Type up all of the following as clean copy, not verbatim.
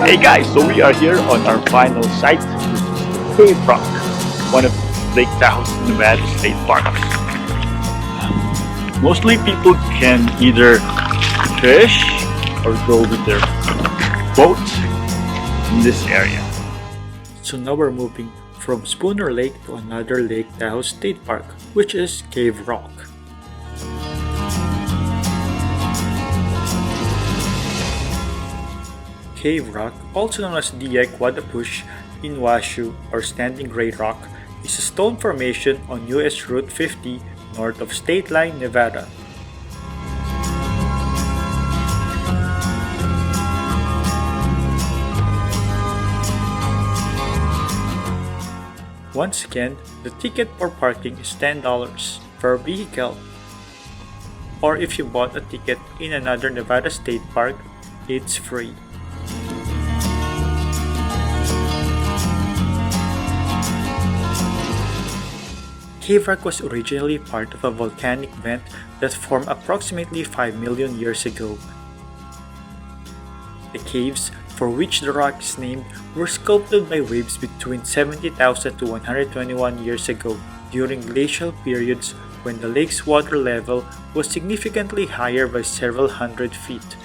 Hey guys, so we are here on our final site, which is Cave Rock, one of Lake Tahoe's Nevada state parks. Mostly people can either fish or go with their boats in this area. So now we're moving from Spooner Lake to another Lake Tahoe State Park, which is Cave Rock. Cave Rock, also known as Quadapush in Washoe or Standing Gray Rock, is a stone formation on US Route 50 north of State Line, Nevada. Once again, the ticket for parking is $10 per vehicle. Or if you bought a ticket in another Nevada state park, it's free. Cave Rock was originally part of a volcanic vent that formed approximately 5 million years ago. The caves, for which the rock is named, were sculpted by waves between 70,000 to 121 years ago during glacial periods when the lake's water level was significantly higher by several hundred feet.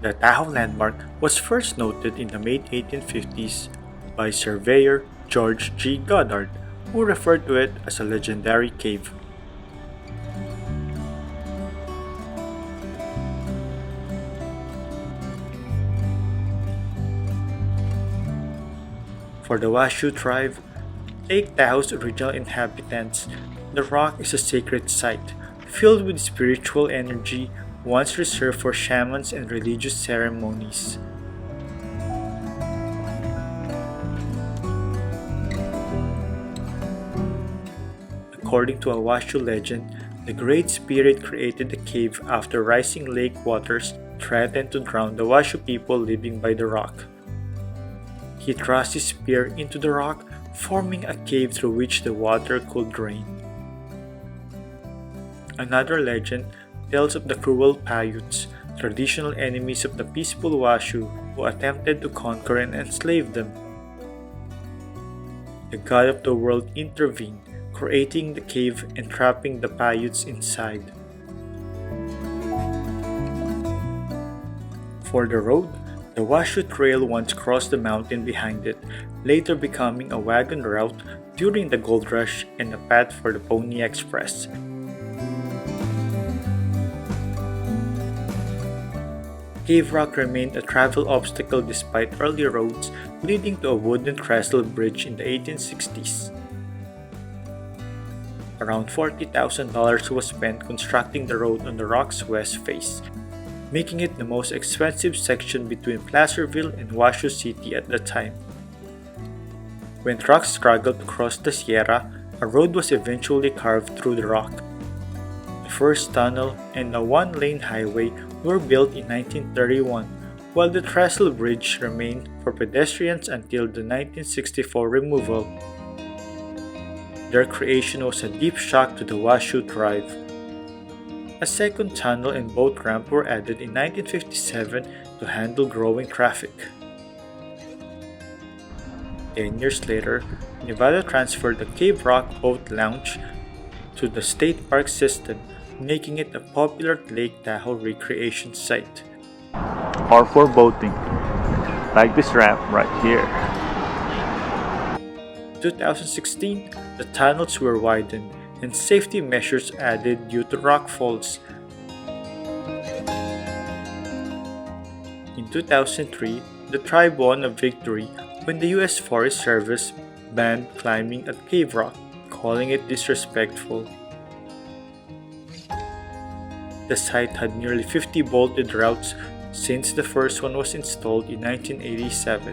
The Tahoe landmark was first noted in the mid-1850s by surveyor George G. Goddard, who referred to it as a legendary cave. For the Washoe Tribe, Lake Tahoe's original inhabitants, the rock is a sacred site filled with spiritual energy once reserved for shamans and religious ceremonies. According to a Washoe legend, the Great Spirit created the cave after rising lake waters threatened to drown the Washoe people living by the rock. He thrust his spear into the rock, forming a cave through which the water could drain. Another legend tells of the cruel Paiutes, traditional enemies of the peaceful Washoe who attempted to conquer and enslave them. The god of the world intervened, creating the cave and trapping the Paiutes inside. For the road, the Washoe Trail once crossed the mountain behind it, later becoming a wagon route during the Gold Rush and a path for the Pony Express. Cave Rock remained a travel obstacle despite early roads leading to a wooden trestle bridge in the 1860s. Around $40,000 was spent constructing the road on the rock's west face, making it the most expensive section between Placerville and Washoe City at the time. When trucks struggled to cross the Sierra, a road was eventually carved through the rock. The first tunnel and a one-lane highway were built in 1931, while the trestle bridge remained for pedestrians until the 1964 removal. Their creation was a deep shock to the Washoe Tribe. A second tunnel and boat ramp were added in 1957 to handle growing traffic. 10 years later, Nevada transferred the Cave Rock Boat Launch to the state park system, making it a popular Lake Tahoe recreation site. Or for boating, like this ramp right here. In 2016, the tunnels were widened and safety measures added due to rock falls. In 2003, the tribe won a victory when the U.S. Forest Service banned climbing at Cave Rock, calling it disrespectful. The site had nearly 50 bolted routes since the first one was installed in 1987.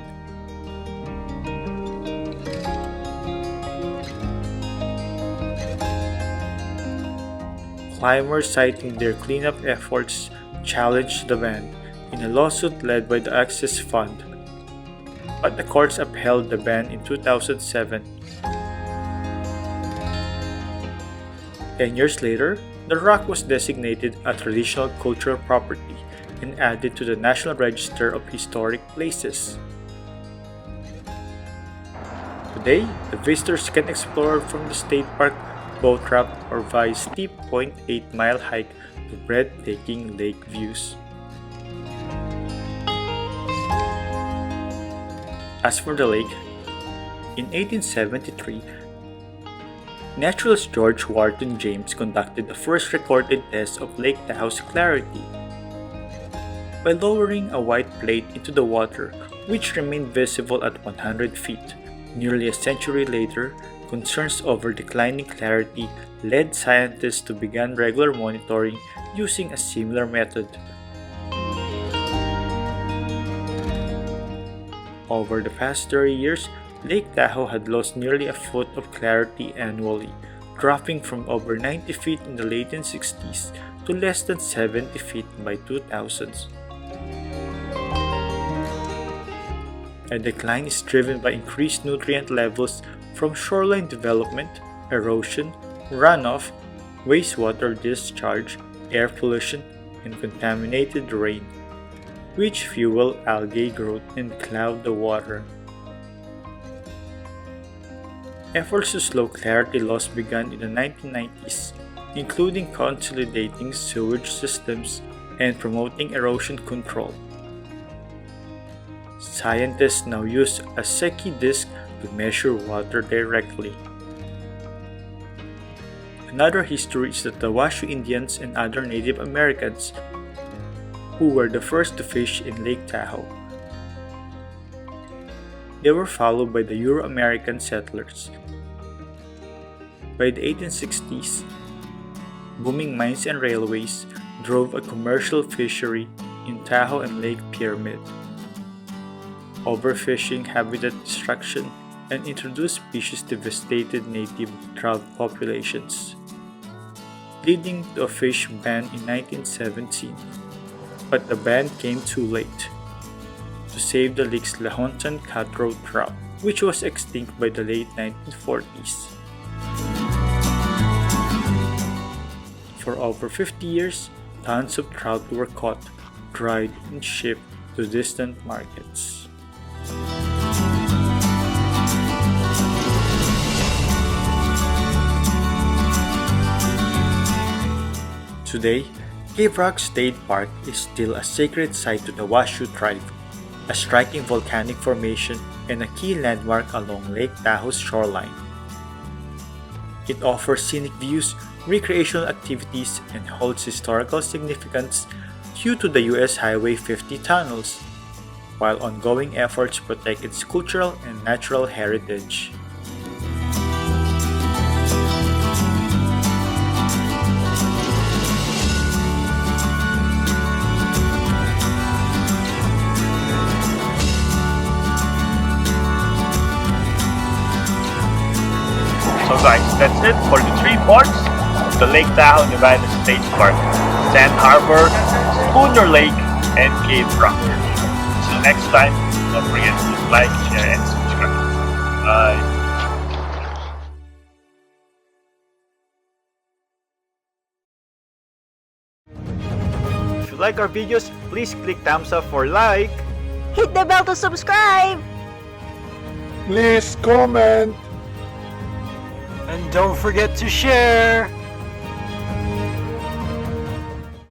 Climbers citing their cleanup efforts challenged the ban in a lawsuit led by the Access Fund, but the courts upheld the ban in 2007. 10 years later, the rock was designated a traditional cultural property and added to the National Register of Historic Places. Today, the visitors can explore from the state park boat ramp or via steep 0.8-mile hike to breathtaking lake views. As for the lake, in 1873, naturalist George Wharton James conducted the first recorded test of Lake Tahoe's clarity by lowering a white plate into the water, which remained visible at 100 feet. Nearly a century later, concerns over declining clarity led scientists to begin regular monitoring using a similar method. Over the past 30 years, Lake Tahoe had lost nearly a foot of clarity annually, dropping from over 90 feet in the late 60s to less than 70 feet by 2000s. A decline is driven by increased nutrient levels from shoreline development, erosion, runoff, wastewater discharge, air pollution, and contaminated rain, which fuel algae growth and cloud the water. Efforts to slow clarity loss began in the 1990s, including consolidating sewage systems and promoting erosion control. Scientists now use a Secchi disk to measure water directly. Another history is that the Washoe Indians and other Native Americans, who were the first to fish in Lake Tahoe. They were followed by the Euro-American settlers. By the 1860s, booming mines and railways drove a commercial fishery in Tahoe and Lake Pyramid. Overfishing, habitat destruction, and introduced species devastated native trout populations, leading to a fish ban in 1917. But the ban came too late to save the lake's Lahontan cutthroat trout, which was extinct by the late 1940s. For over 50 years, tons of trout were caught, dried, and shipped to distant markets. Today, Cave Rock State Park is still a sacred site to the Washoe Tribe, a striking volcanic formation and a key landmark along Lake Tahoe's shoreline. It offers scenic views, recreational activities, and holds historical significance due to the US Highway 50 tunnels, while ongoing efforts protect its cultural and natural heritage. So guys, that's it for the 3 parts of the Lake Tahoe Nevada State Park: Sand Harbor, Schooner Lake, and Cave Rock. Till next time, don't forget to like, share, and subscribe. Bye! If you like our videos, please click thumbs up for like. Hit the bell to subscribe! Please comment. And don't forget to share!